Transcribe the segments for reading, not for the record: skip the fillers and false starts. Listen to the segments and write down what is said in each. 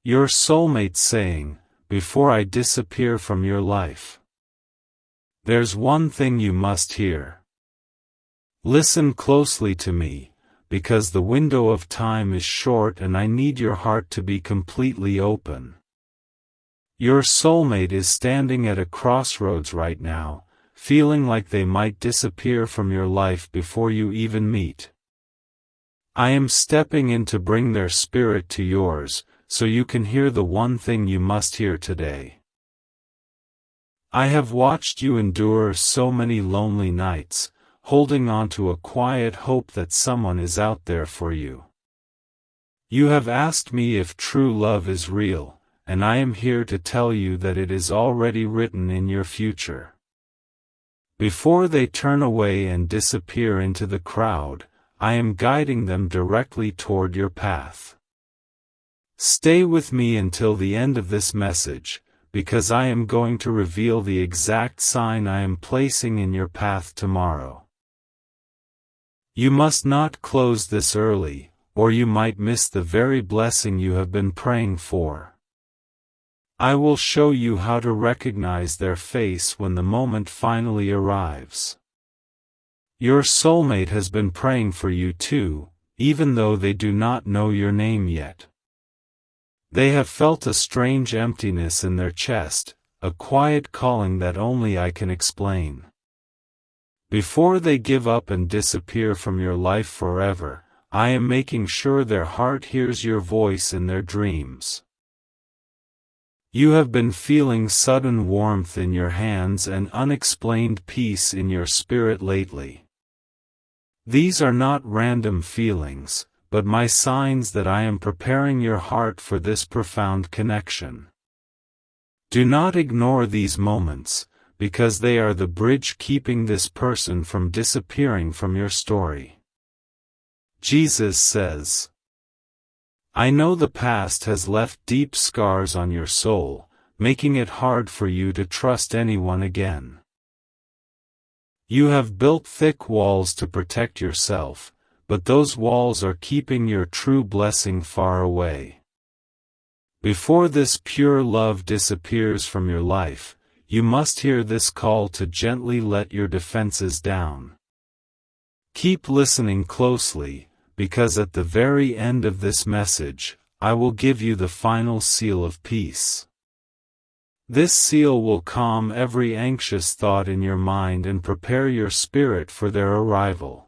Your soulmate saying, before I disappear from your life. There's one thing you must hear. Listen closely to me, because the window of time is short and I need your heart to be completely open. Your soulmate is standing at a crossroads right now, feeling like they might disappear from your life before you even meet. I am stepping in to bring their spirit to yours, so you can hear the one thing you must hear today. I have watched you endure so many lonely nights, holding on to a quiet hope that someone is out there for you. You have asked me if true love is real, and I am here to tell you that it is already written in your future. Before they turn away and disappear into the crowd, I am guiding them directly toward your path. Stay with me until the end of this message, because I am going to reveal the exact sign I am placing in your path tomorrow. You must not close this early, or you might miss the very blessing you have been praying for. I will show you how to recognize their face when the moment finally arrives. Your soulmate has been praying for you too, even though they do not know your name yet. They have felt a strange emptiness in their chest, a quiet calling that only I can explain. Before they give up and disappear from your life forever, I am making sure their heart hears your voice in their dreams. You have been feeling sudden warmth in your hands and unexplained peace in your spirit lately. These are not random feelings, but my signs that I am preparing your heart for this profound connection. Do not ignore these moments, because they are the bridge keeping this person from disappearing from your story. Jesus says, I know the past has left deep scars on your soul, making it hard for you to trust anyone again. You have built thick walls to protect yourself, but those walls are keeping your true blessing far away. Before this pure love disappears from your life, you must hear this call to gently let your defenses down. Keep listening closely, because at the very end of this message, I will give you the final seal of peace. This seal will calm every anxious thought in your mind and prepare your spirit for their arrival.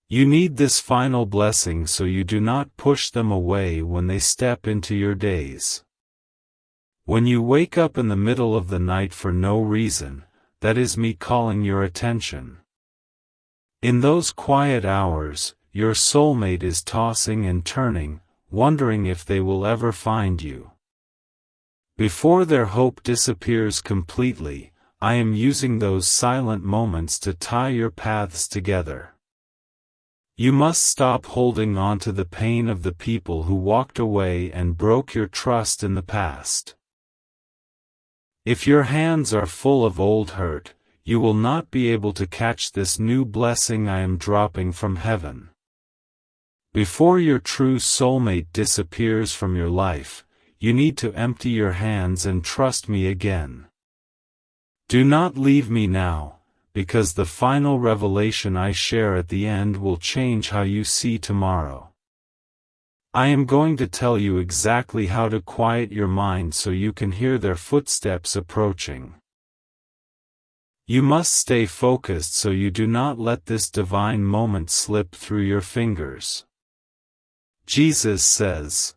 You need this final blessing so you do not push them away when they step into your days. When you wake up in the middle of the night for no reason, that is me calling your attention. In those quiet hours, your soulmate is tossing and turning, wondering if they will ever find you. Before their hope disappears completely, I am using those silent moments to tie your paths together. You must stop holding on to the pain of the people who walked away and broke your trust in the past. If your hands are full of old hurt, you will not be able to catch this new blessing I am dropping from heaven. Before your true soulmate disappears from your life, you need to empty your hands and trust me again. Do not leave me now, because the final revelation I share at the end will change how you see tomorrow. I am going to tell you exactly how to quiet your mind so you can hear their footsteps approaching. You must stay focused so you do not let this divine moment slip through your fingers. Jesus says,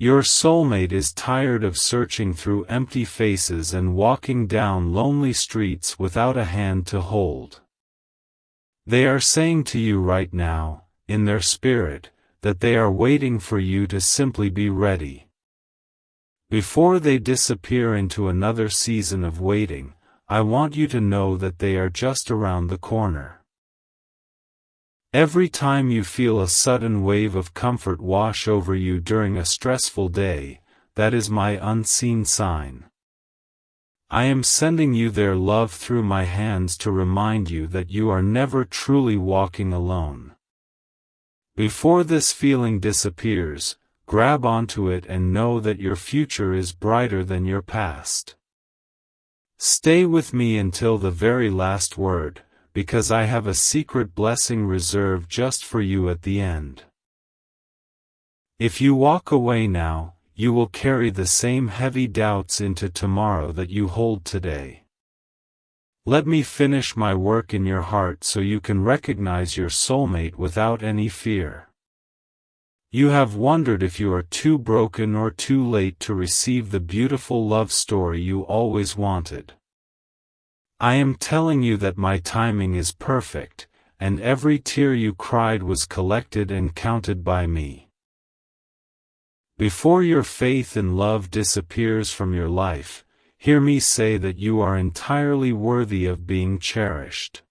your soulmate is tired of searching through empty faces and walking down lonely streets without a hand to hold. They are saying to you right now, in their spirit, that they are waiting for you to simply be ready. Before they disappear into another season of waiting, I want you to know that they are just around the corner. Every time you feel a sudden wave of comfort wash over you during a stressful day, that is my unseen sign. I am sending you their love through my hands to remind you that you are never truly walking alone. Before this feeling disappears, grab onto it and know that your future is brighter than your past. Stay with me until the very last word, because I have a secret blessing reserved just for you at the end. If you walk away now, you will carry the same heavy doubts into tomorrow that you hold today. Let me finish my work in your heart so you can recognize your soulmate without any fear. You have wondered if you are too broken or too late to receive the beautiful love story you always wanted. I am telling you that my timing is perfect, and every tear you cried was collected and counted by me. Before your faith and love disappears from your life, hear me say that you are entirely worthy of being cherished.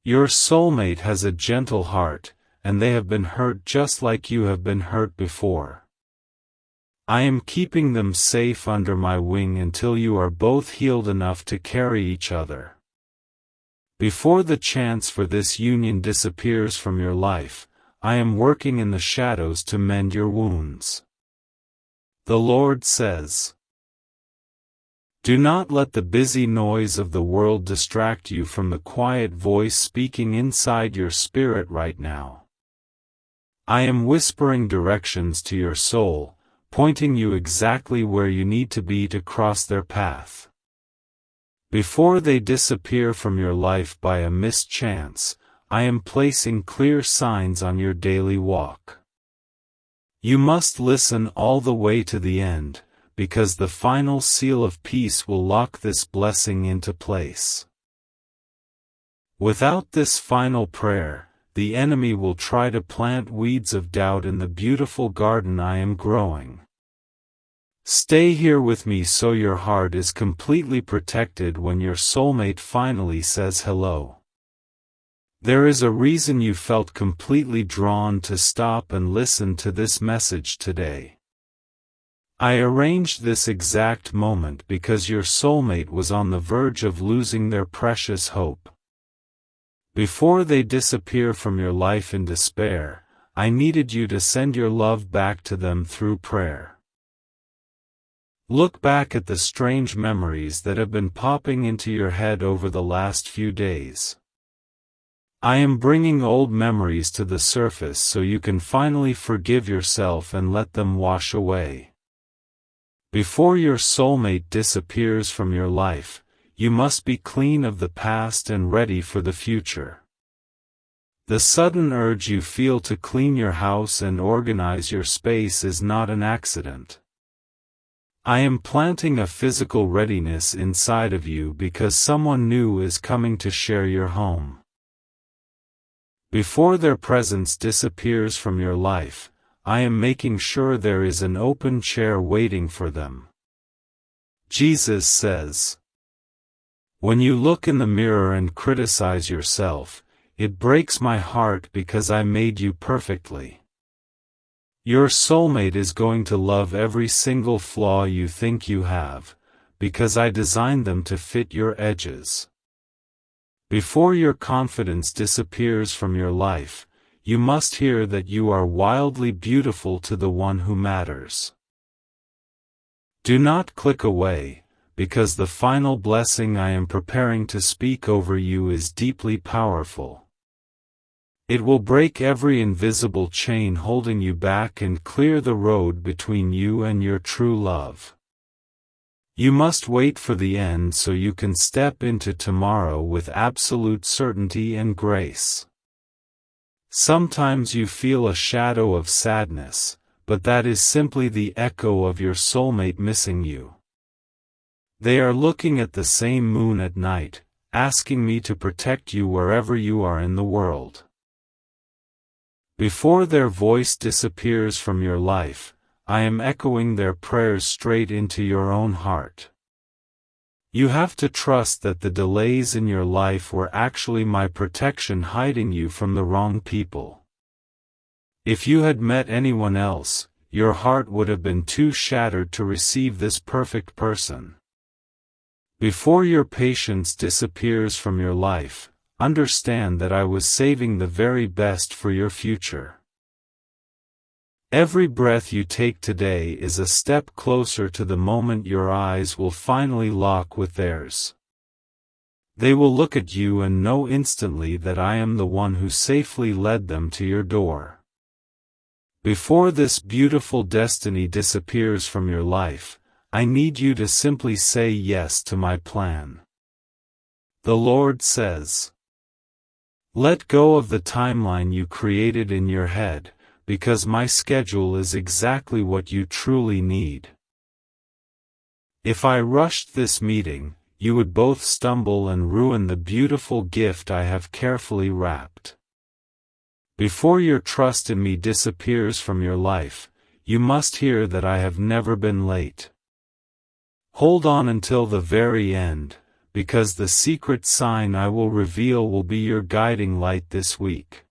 Your soulmate has a gentle heart, and they have been hurt just like you have been hurt before. I am keeping them safe under my wing until you are both healed enough to carry each other. Before the chance for this union disappears from your life, I am working in the shadows to mend your wounds. The Lord says, do not let the busy noise of the world distract you from the quiet voice speaking inside your spirit right now. I am whispering directions to your soul, pointing you exactly where you need to be to cross their path. Before they disappear from your life by a mischance, I am placing clear signs on your daily walk. You must listen all the way to the end, because the final seal of peace will lock this blessing into place. Without this final prayer, the enemy will try to plant weeds of doubt in the beautiful garden I am growing. Stay here with me so your heart is completely protected when your soulmate finally says hello. There is a reason you felt completely drawn to stop and listen to this message today. I arranged this exact moment because your soulmate was on the verge of losing their precious hope. Before they disappear from your life in despair, I needed you to send your love back to them through prayer. Look back at the strange memories that have been popping into your head over the last few days. I am bringing old memories to the surface so you can finally forgive yourself and let them wash away. Before your soulmate disappears from your life, you must be clean of the past and ready for the future. The sudden urge you feel to clean your house and organize your space is not an accident. I am planting a physical readiness inside of you because someone new is coming to share your home. Before their presence disappears from your life, I am making sure there is an open chair waiting for them. Jesus says, when you look in the mirror and criticize yourself, it breaks my heart because I made you perfectly. Your soulmate is going to love every single flaw you think you have, because I designed them to fit your edges. Before your confidence disappears from your life, you must hear that you are wildly beautiful to the one who matters. Do not click away, because the final blessing I am preparing to speak over you is deeply powerful. It will break every invisible chain holding you back and clear the road between you and your true love. You must wait for the end so you can step into tomorrow with absolute certainty and grace. Sometimes you feel a shadow of sadness, but that is simply the echo of your soulmate missing you. They are looking at the same moon at night, asking me to protect you wherever you are in the world. Before their voice disappears from your life, I am echoing their prayers straight into your own heart. You have to trust that the delays in your life were actually my protection hiding you from the wrong people. If you had met anyone else, your heart would have been too shattered to receive this perfect person. Before your patience disappears from your life, understand that I was saving the very best for your future. Every breath you take today is a step closer to the moment your eyes will finally lock with theirs. They will look at you and know instantly that I am the one who safely led them to your door. Before this beautiful destiny disappears from your life, I need you to simply say yes to my plan. The Lord says, let go of the timeline you created in your head, because my schedule is exactly what you truly need. If I rushed this meeting, you would both stumble and ruin the beautiful gift I have carefully wrapped. Before your trust in me disappears from your life, you must hear that I have never been late. Hold on until the very end, because the secret sign I will reveal will be your guiding light this week.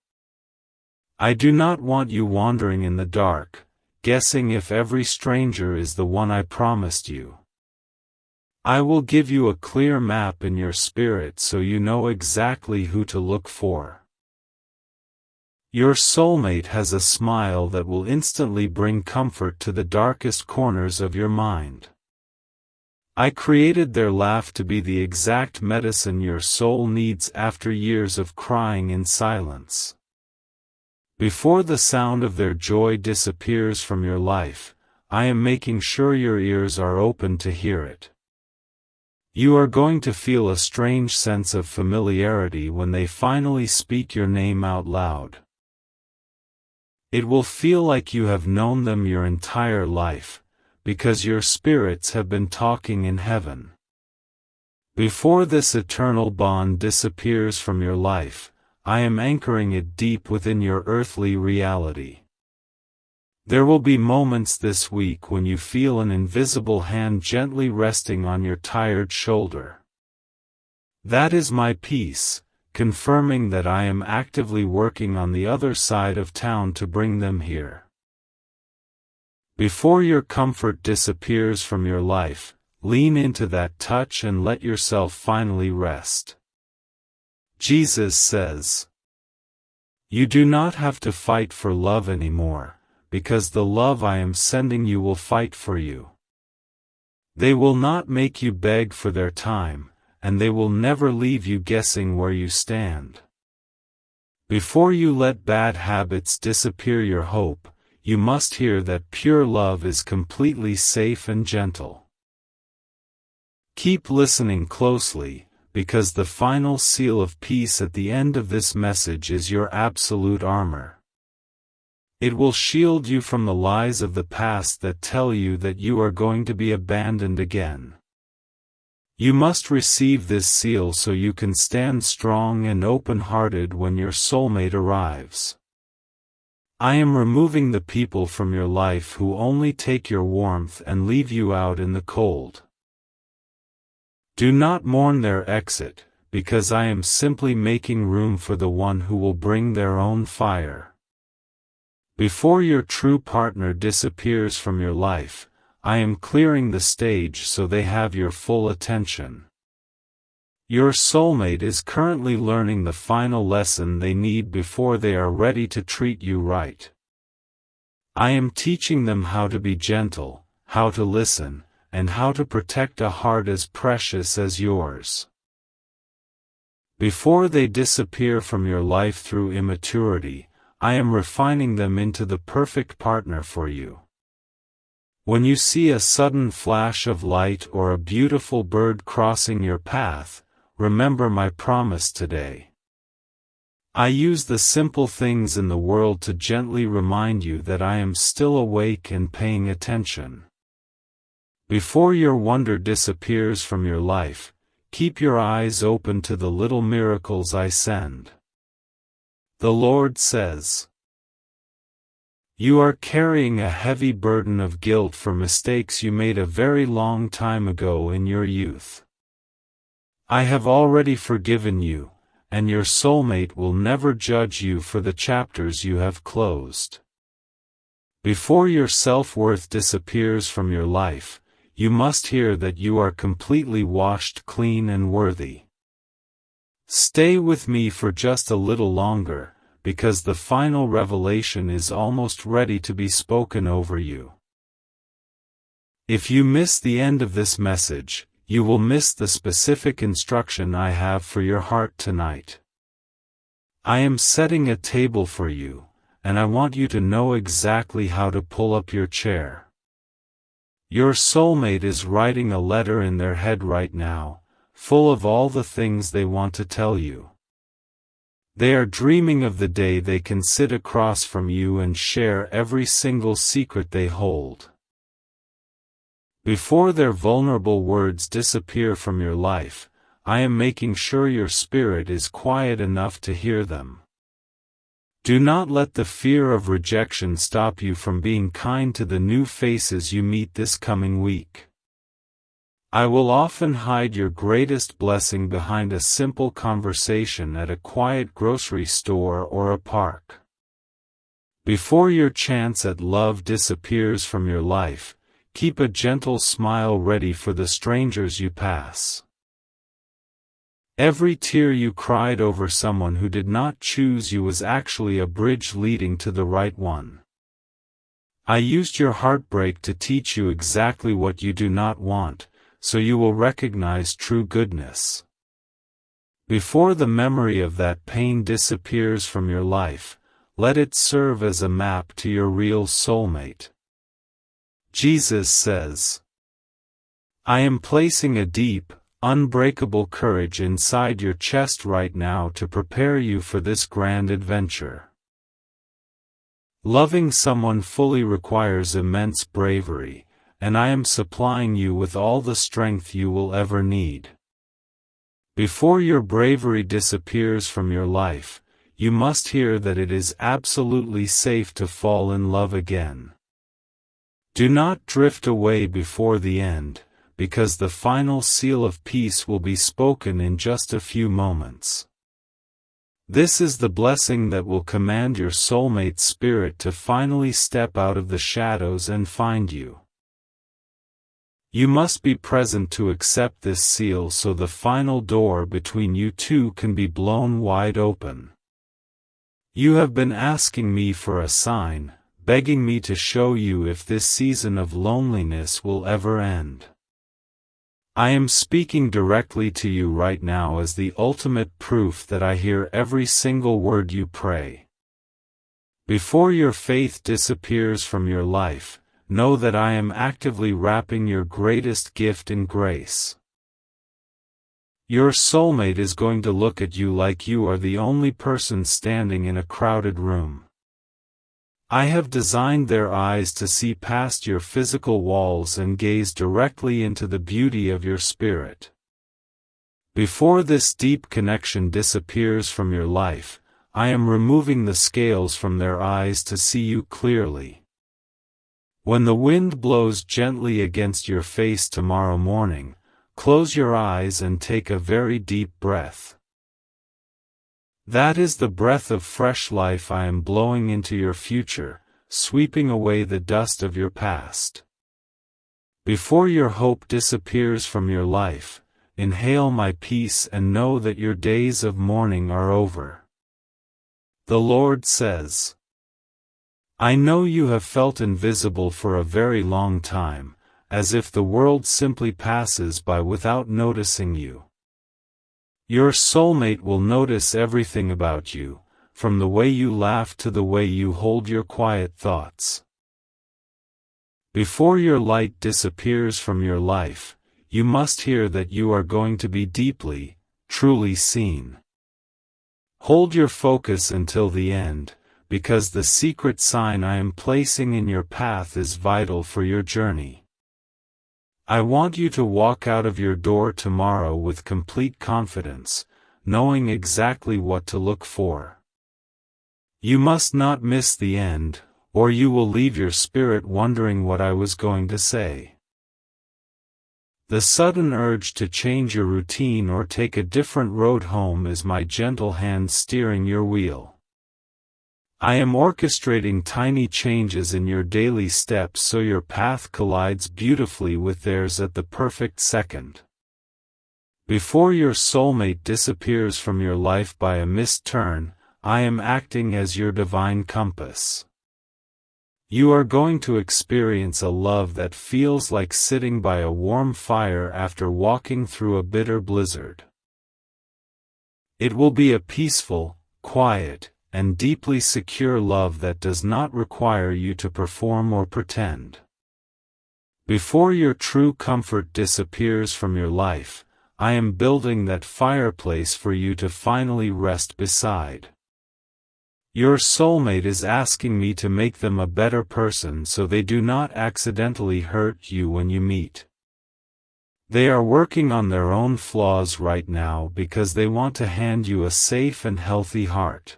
I do not want you wandering in the dark, guessing if every stranger is the one I promised you. I will give you a clear map in your spirit so you know exactly who to look for. Your soulmate has a smile that will instantly bring comfort to the darkest corners of your mind. I created their laugh to be the exact medicine your soul needs after years of crying in silence. Before the sound of their joy disappears from your life, I am making sure your ears are open to hear it. You are going to feel a strange sense of familiarity when they finally speak your name out loud. It will feel like you have known them your entire life, because your spirits have been talking in heaven. Before this eternal bond disappears from your life, I am anchoring it deep within your earthly reality. There will be moments this week when you feel an invisible hand gently resting on your tired shoulder. That is my peace, confirming that I am actively working on the other side of town to bring them here. Before your comfort disappears from your life, lean into that touch and let yourself finally rest. Jesus says, you do not have to fight for love anymore, because the love I am sending you will fight for you. They will not make you beg for their time, and they will never leave you guessing where you stand. Before you let bad habits disappear your hope, you must hear that pure love is completely safe and gentle. Keep listening closely, because the final seal of peace at the end of this message is your absolute armor. It will shield you from the lies of the past that tell you that you are going to be abandoned again. You must receive this seal so you can stand strong and open-hearted when your soulmate arrives. I am removing the people from your life who only take your warmth and leave you out in the cold. Do not mourn their exit, because I am simply making room for the one who will bring their own fire. Before your true partner disappears from your life, I am clearing the stage so they have your full attention. Your soulmate is currently learning the final lesson they need before they are ready to treat you right. I am teaching them how to be gentle, how to listen, and how to protect a heart as precious as yours. Before they disappear from your life through immaturity, I am refining them into the perfect partner for you. When you see a sudden flash of light or a beautiful bird crossing your path, remember my promise today. I use the simple things in the world to gently remind you that I am still awake and paying attention. Before your wonder disappears from your life, keep your eyes open to the little miracles I send. The Lord says, you are carrying a heavy burden of guilt for mistakes you made a very long time ago in your youth. I have already forgiven you, and your soulmate will never judge you for the chapters you have closed. Before your self-worth disappears from your life, you must hear that you are completely washed clean and worthy. Stay with me for just a little longer, because the final revelation is almost ready to be spoken over you. If you miss the end of this message, you will miss the specific instruction I have for your heart tonight. I am setting a table for you, and I want you to know exactly how to pull up your chair. Your soulmate is writing a letter in their head right now, full of all the things they want to tell you. They are dreaming of the day they can sit across from you and share every single secret they hold. Before their vulnerable words disappear from your life, I am making sure your spirit is quiet enough to hear them. Do not let the fear of rejection stop you from being kind to the new faces you meet this coming week. I will often hide your greatest blessing behind a simple conversation at a quiet grocery store or a park. Before your chance at love disappears from your life, keep a gentle smile ready for the strangers you pass. Every tear you cried over someone who did not choose you was actually a bridge leading to the right one. I used your heartbreak to teach you exactly what you do not want, so you will recognize true goodness. Before the memory of that pain disappears from your life, let it serve as a map to your real soulmate. Jesus says, I am placing a deep, unbreakable courage inside your chest right now to prepare you for this grand adventure. Loving someone fully requires immense bravery, and I am supplying you with all the strength you will ever need. Before your bravery disappears from your life, you must hear that it is absolutely safe to fall in love again. Do not drift away before the end, because the final seal of peace will be spoken in just a few moments. This is the blessing that will command your soulmate's spirit to finally step out of the shadows and find you. You must be present to accept this seal so the final door between you two can be blown wide open. You have been asking me for a sign, begging me to show you if this season of loneliness will ever end. I am speaking directly to you right now as the ultimate proof that I hear every single word you pray. Before your faith disappears from your life, know that I am actively wrapping your greatest gift in grace. Your soulmate is going to look at you like you are the only person standing in a crowded room. I have designed their eyes to see past your physical walls and gaze directly into the beauty of your spirit. Before this deep connection disappears from your life, I am removing the scales from their eyes to see you clearly. When the wind blows gently against your face tomorrow morning, close your eyes and take a very deep breath. That is the breath of fresh life I am blowing into your future, sweeping away the dust of your past. Before your hope disappears from your life, inhale my peace and know that your days of mourning are over. The Lord says, I know you have felt invisible for a very long time, as if the world simply passes by without noticing you. Your soulmate will notice everything about you, from the way you laugh to the way you hold your quiet thoughts. Before your light disappears from your life, you must hear that you are going to be deeply, truly seen. Hold your focus until the end, because the secret sign I am placing in your path is vital for your journey. I want you to walk out of your door tomorrow with complete confidence, knowing exactly what to look for. You must not miss the end, or you will leave your spirit wondering what I was going to say. The sudden urge to change your routine or take a different road home is my gentle hand steering your wheel. I am orchestrating tiny changes in your daily steps so your path collides beautifully with theirs at the perfect second. Before your soulmate disappears from your life by a missed turn, I am acting as your divine compass. You are going to experience a love that feels like sitting by a warm fire after walking through a bitter blizzard. It will be a peaceful, quiet, and deeply secure love that does not require you to perform or pretend. Before your true comfort disappears from your life, I am building that fireplace for you to finally rest beside. Your soulmate is asking me to make them a better person so they do not accidentally hurt you when you meet. They are working on their own flaws right now because they want to hand you a safe and healthy heart.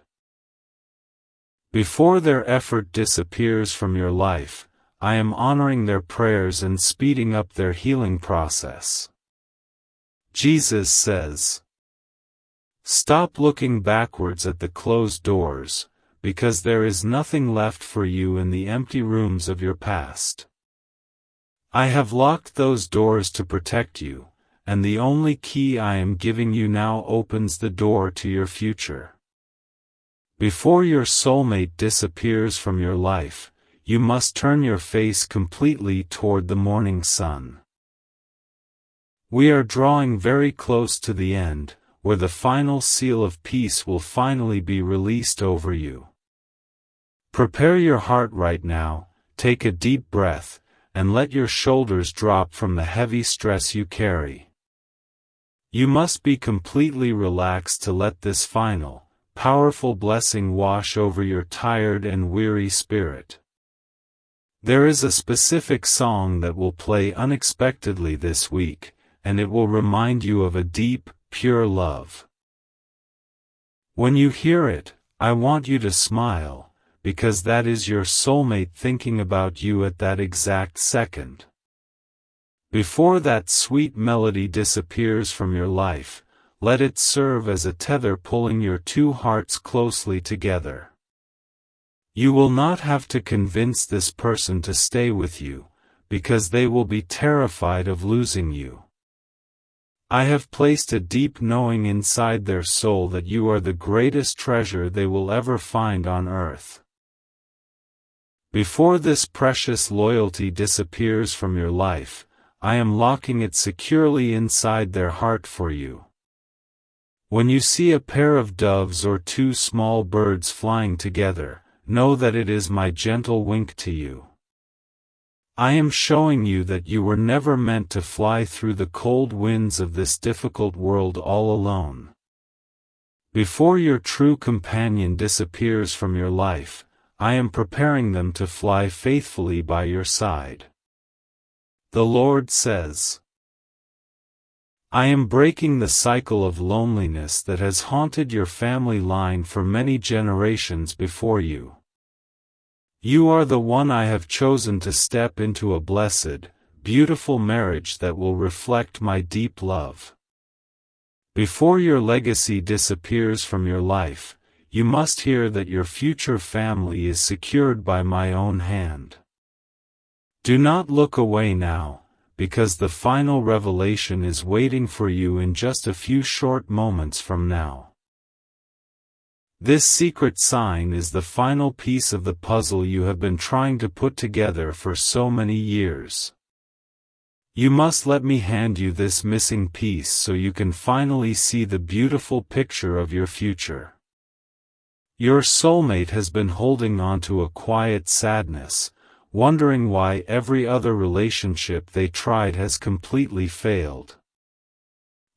Before their effort disappears from your life, I am honoring their prayers and speeding up their healing process. Jesus says, "Stop looking backwards at the closed doors, because there is nothing left for you in the empty rooms of your past. I have locked those doors to protect you, and the only key I am giving you now opens the door to your future." Before your soulmate disappears from your life, you must turn your face completely toward the morning sun. We are drawing very close to the end, where the final seal of peace will finally be released over you. Prepare your heart right now, take a deep breath, and let your shoulders drop from the heavy stress you carry. You must be completely relaxed to let this final, powerful blessing wash over your tired and weary spirit. There is a specific song that will play unexpectedly this week, and it will remind you of a deep, pure love. When you hear it, I want you to smile, because that is your soulmate thinking about you at that exact second. Before that sweet melody disappears from your life, let it serve as a tether pulling your two hearts closely together. You will not have to convince this person to stay with you, because they will be terrified of losing you. I have placed a deep knowing inside their soul that you are the greatest treasure they will ever find on earth. Before this precious loyalty disappears from your life, I am locking it securely inside their heart for you. When you see a pair of doves or two small birds flying together, know that it is my gentle wink to you. I am showing you that you were never meant to fly through the cold winds of this difficult world all alone. Before your true companion disappears from your life, I am preparing them to fly faithfully by your side. The Lord says, I am breaking the cycle of loneliness that has haunted your family line for many generations before you. You are the one I have chosen to step into a blessed, beautiful marriage that will reflect my deep love. Before your legacy disappears from your life, you must hear that your future family is secured by my own hand. Do not look away now, because the final revelation is waiting for you in just a few short moments from now. This secret sign is the final piece of the puzzle you have been trying to put together for so many years. You must let me hand you this missing piece so you can finally see the beautiful picture of your future. Your soulmate has been holding on to a quiet sadness, wondering why every other relationship they tried has completely failed.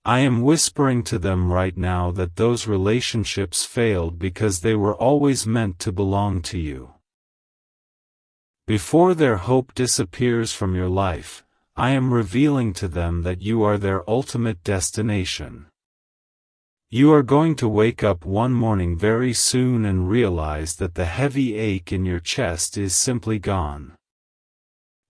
I am whispering to them right now that those relationships failed because they were always meant to belong to you. Before their hope disappears from your life, I am revealing to them that you are their ultimate destination. You are going to wake up one morning very soon and realize that the heavy ache in your chest is simply gone.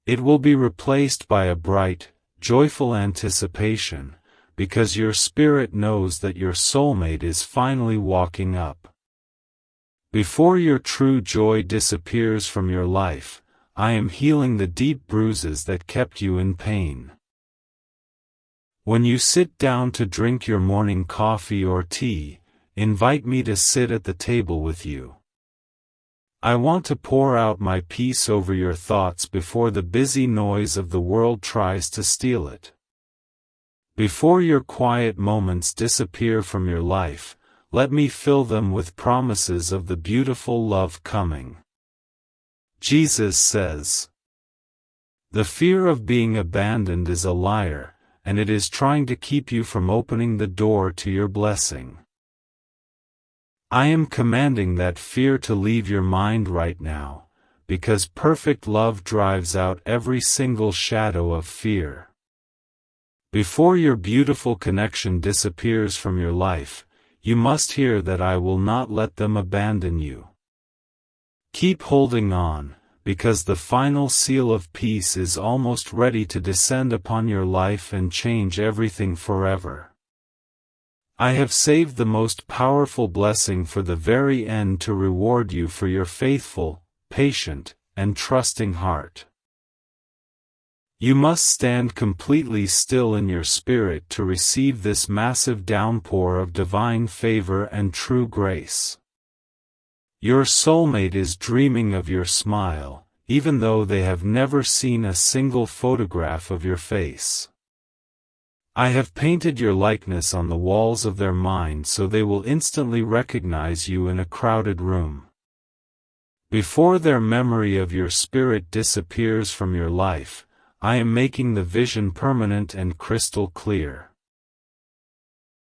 It will be replaced by a bright, joyful anticipation, because your spirit knows that your soulmate is finally walking up. Before your true joy disappears from your life, I am healing the deep bruises that kept you in pain. When you sit down to drink your morning coffee or tea, invite me to sit at the table with you. I want to pour out my peace over your thoughts before the busy noise of the world tries to steal it. Before your quiet moments disappear from your life, let me fill them with promises of the beautiful love coming. Jesus says, "The fear of being abandoned is a liar, and it is trying to keep you from opening the door to your blessing." I am commanding that fear to leave your mind right now, because perfect love drives out every single shadow of fear. Before your beautiful connection disappears from your life, you must hear that I will not let them abandon you. Keep holding on, because the final seal of peace is almost ready to descend upon your life and change everything forever. I have saved the most powerful blessing for the very end to reward you for your faithful, patient, and trusting heart. You must stand completely still in your spirit to receive this massive downpour of divine favor and true grace. Your soulmate is dreaming of your smile, even though they have never seen a single photograph of your face. I have painted your likeness on the walls of their mind so they will instantly recognize you in a crowded room. Before their memory of your spirit disappears from your life, I am making the vision permanent and crystal clear.